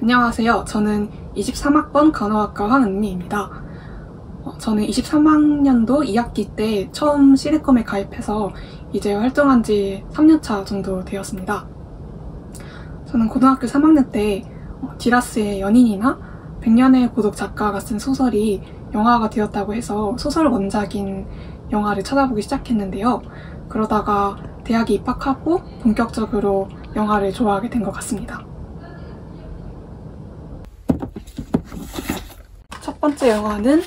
안녕하세요. 저는 23학번 간호학과 황은미입니다. 저는 23학년도 2학기 때 처음 시대컴에 가입해서 이제 활동한 지 3년차 정도 되었습니다. 저는 고등학교 3학년 때 디라스의 연인이나 100년의 고독 작가가 쓴 소설이 영화가 되었다고 해서 소설 원작인 영화를 찾아보기 시작했는데요. 그러다가 대학에 입학하고 본격적으로 영화를 좋아하게 된 것 같습니다. 첫 번째 영화는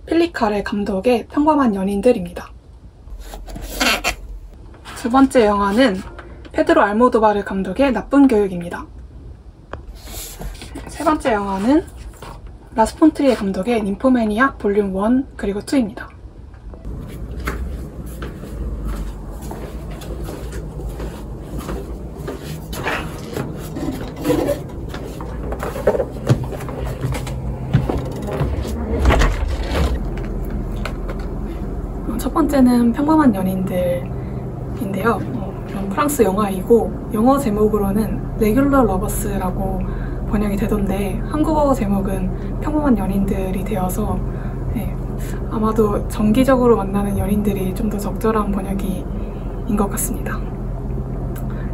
필립 카레 감독의 평범한 연인들입니다. 두 번째 영화는 페드로 알모도바르 감독의 나쁜 교육입니다. 세 번째 영화는 라스 폰 트리에 감독의 ним포매니악 볼륨 1 그리고 2입니다. 첫 번째는 평범한 연인들인데요. 프랑스 영화이고 영어 제목으로는 레귤러 러버스라고 번역이 되던데 한국어 제목은 평범한 연인들이 되어서 아마도 정기적으로 만나는 연인들이 좀 더 적절한 번역인 것 같습니다.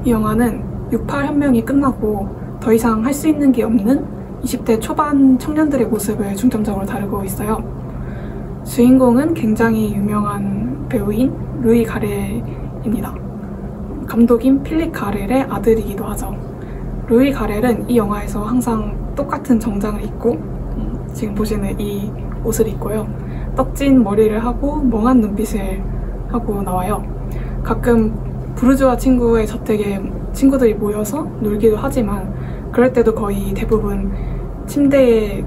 이 영화는 6.8 혁명이 끝나고 더 이상 할 수 있는 게 없는 20대 초반 청년들의 모습을 중점적으로 다루고 있어요. 주인공은 굉장히 유명한 배우인 루이 가렐입니다. 감독인 필립 가렐의 아들이기도 하죠. 루이 가렐은 이 영화에서 항상 똑같은 정장을 입고 지금 보시는 이 옷을 입고요. 떡진 머리를 하고 멍한 눈빛을 하고 나와요. 가끔 부르주아 친구의 저택에 친구들이 모여서 놀기도 하지만 그럴 때도 거의 대부분 침대에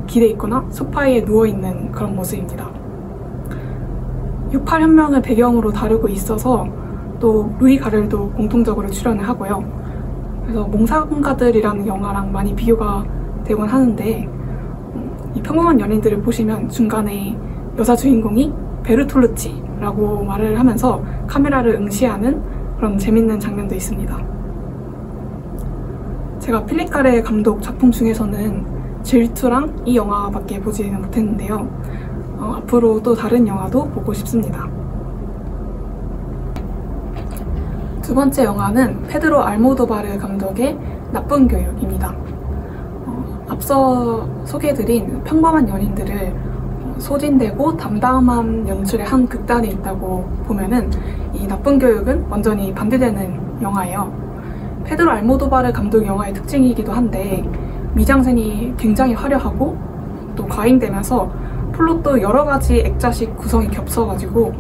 기대 있거나 소파에 누워있는 그런 모습입니다. 6.8 혁명을 배경으로 다루고 있어서 또 루이 가렐도 공통적으로 출연을 하고요. 그래서 몽상가들이라는 영화랑 많이 비교가 되곤 하는데 이 평범한 연인들을 보시면 중간에 여자 주인공이 베르톨루치라고 말을 하면서 카메라를 응시하는 그런 재밌는 장면도 있습니다. 제가 필립 가렐 감독 작품 중에서는 질투랑 이 영화밖에 보지는 못했는데요. 앞으로 또 다른 영화도 보고 싶습니다. 두 번째 영화는 페드로 알모도바르 감독의 나쁜 교육입니다. 앞서 소개해드린 평범한 연인들을 소진되고 담담한 연출의 한 극단에 있다고 보면은 이 나쁜 교육은 완전히 반대되는 영화예요. 페드로 알모도바르 감독 영화의 특징이기도 한데 미장센이 굉장히 화려하고 또 과잉되면서 플롯도 여러 가지 액자식 구성이 겹쳐가지고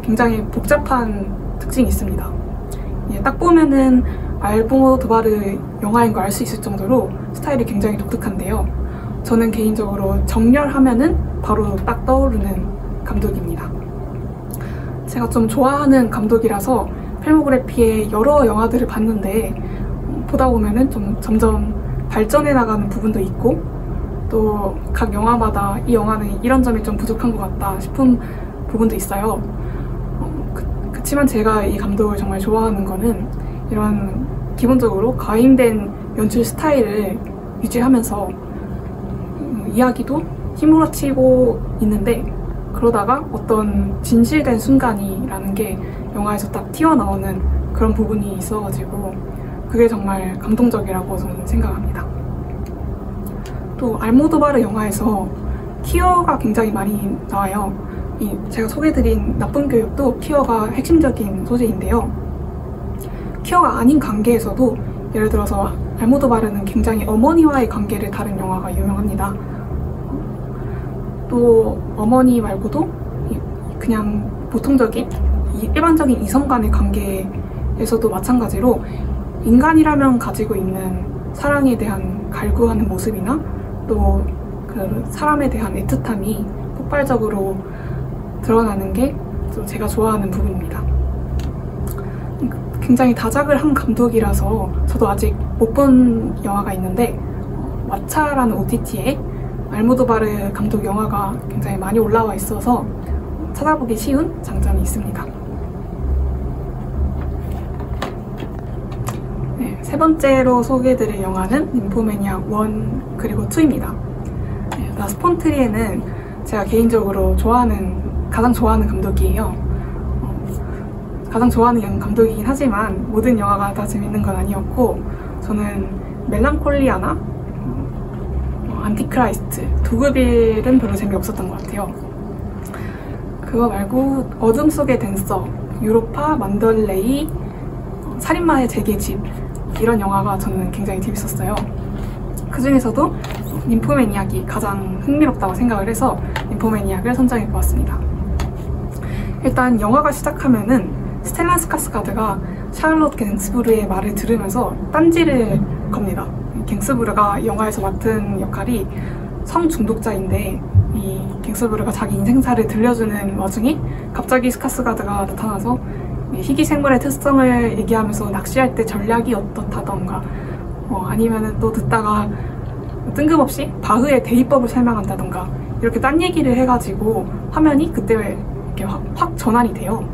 굉장히 복잡한 특징이 있습니다. 딱 보면은 알모도바르 영화인 걸 알 수 있을 정도로 스타일이 굉장히 독특한데요. 저는 개인적으로 정렬하면은 바로 딱 떠오르는 감독입니다. 제가 좀 좋아하는 감독이라서 필모그래피의 여러 영화들을 봤는데 보다 보면은 좀 점점 발전해 나가는 부분도 있고 또 각 영화마다 이 영화는 이런 점이 좀 부족한 것 같다 싶은 부분도 있어요. 그치만 제가 이 감독을 정말 좋아하는 거는 이런 기본적으로 과잉된 연출 스타일을 유지하면서 이야기도 휘몰아치고 있는데 그러다가 어떤 진실된 순간이라는 게 영화에서 딱 튀어나오는 그런 부분이 있어가지고 그게 정말 감동적이라고 저는 생각합니다. 또 알모도바르 영화에서 키어가 굉장히 많이 나와요. 제가 소개해드린 나쁜 교육도 키어가 핵심적인 소재인데요. 키어가 아닌 관계에서도 예를 들어서 알모도바르는 굉장히 어머니와의 관계를 다룬 영화가 유명합니다. 또 어머니 말고도 그냥 보통적인 일반적인 이성 간의 관계에서도 마찬가지로 인간이라면 가지고 있는 사랑에 대한 갈구하는 모습이나 또 그 사람에 대한 애틋함이 폭발적으로 드러나는 게 제가 좋아하는 부분입니다. 굉장히 다작을 한 감독이라서 저도 아직 못 본 영화가 있는데 왓챠라는 OTT에 알모도바르 감독 영화가 굉장히 많이 올라와 있어서 찾아보기 쉬운 장점이 있습니다. 네, 세 번째로 소개해드릴 영화는 ним포매니악 1 그리고 2입니다. 라스 폰 트리에는 제가 개인적으로 가장 좋아하는 감독이에요. 가장 좋아하는 감독이긴 하지만 모든 영화가 다 재밌는 건 아니었고, 저는 멜랑콜리아나 안티크라이스트, 도그빌은 별로 재미없었던 것 같아요. 그거 말고 어둠 속의 댄서, 유로파, 만덜레이, 살인마의 재계집, 이런 영화가 저는 굉장히 재밌었어요. 그 중에서도 ним포매니악이 가장 흥미롭다고 생각을 해서 ним포매니악을 선정해보았습니다. 일단 영화가 시작하면은 스텔란 스카스가드가 샤를롯 갱스부르의 말을 들으면서 딴지를 겁니다. 갱스부르가 영화에서 맡은 역할이 성중독자인데, 이 갱스부르가 자기 인생사를 들려주는 와중에 갑자기 스카스가드가 나타나서 희귀 생물의 특성을 얘기하면서 낚시할 때 전략이 어떻다던가, 아니면은 또 듣다가 뜬금없이 바흐의 대입법을 설명한다던가, 이렇게 딴 얘기를 해가지고 화면이 그때 이렇게 확 전환이 돼요.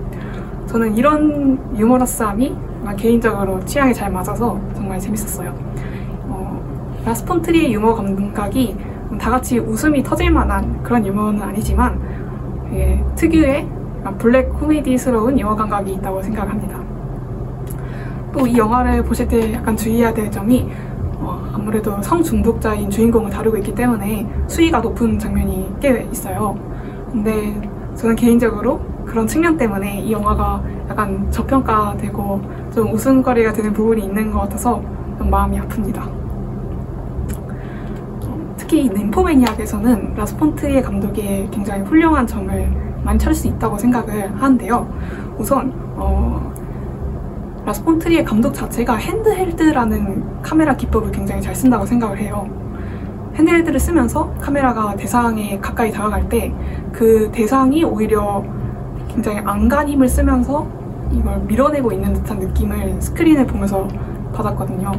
저는 이런 유머러스함이 개인적으로 취향에 잘 맞아서 정말 재밌었어요. 라스 폰 트리의 유머 감각이 다 같이 웃음이 터질 만한 그런 유머는 아니지만 특유의 블랙 코미디스러운 유머 감각이 있다고 생각합니다. 또 이 영화를 보실 때 약간 주의해야 될 점이, 아무래도 성중독자인 주인공을 다루고 있기 때문에 수위가 높은 장면이 꽤 있어요. 근데 저는 개인적으로 그런 측면 때문에 이 영화가 약간 저평가되고 좀 웃음거리가 되는 부분이 있는 것 같아서 좀 마음이 아픕니다. 특히 ним포매니악에서는 라스 폰 트리에 감독의 굉장히 훌륭한 점을 많이 찾을 수 있다고 생각을 하는데요. 우선 라스 폰 트리의 감독 자체가 핸드헬드라는 카메라 기법을 굉장히 잘 쓴다고 생각을 해요. 핸드헬드를 쓰면서 카메라가 대상에 가까이 다가갈 때 그 대상이 오히려 굉장히 안간 힘을 쓰면서 이걸 밀어내고 있는 듯한 느낌을 스크린을 보면서 받았거든요.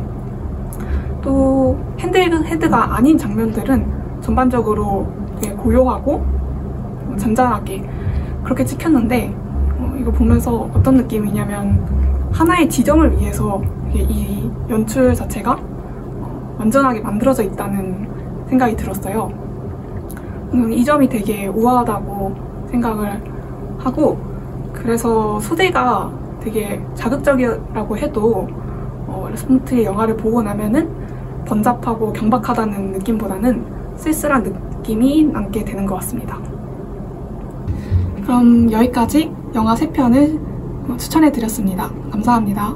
또 핸드헬드가 아닌 장면들은 전반적으로 되게 고요하고 잔잔하게 그렇게 찍혔는데, 이거 보면서 어떤 느낌이냐면 하나의 지점을 위해서 이 연출 자체가 완전하게 만들어져 있다는 생각이 들었어요. 이 점이 되게 우아하다고 생각을 하고, 그래서 소재가 되게 자극적이라고 해도 라스 폰 트리의 영화를 보고 나면은 번잡하고 경박하다는 느낌보다는 쓸쓸한 느낌이 남게 되는 것 같습니다. 그럼 여기까지 영화 3편을 추천해드렸습니다. 감사합니다.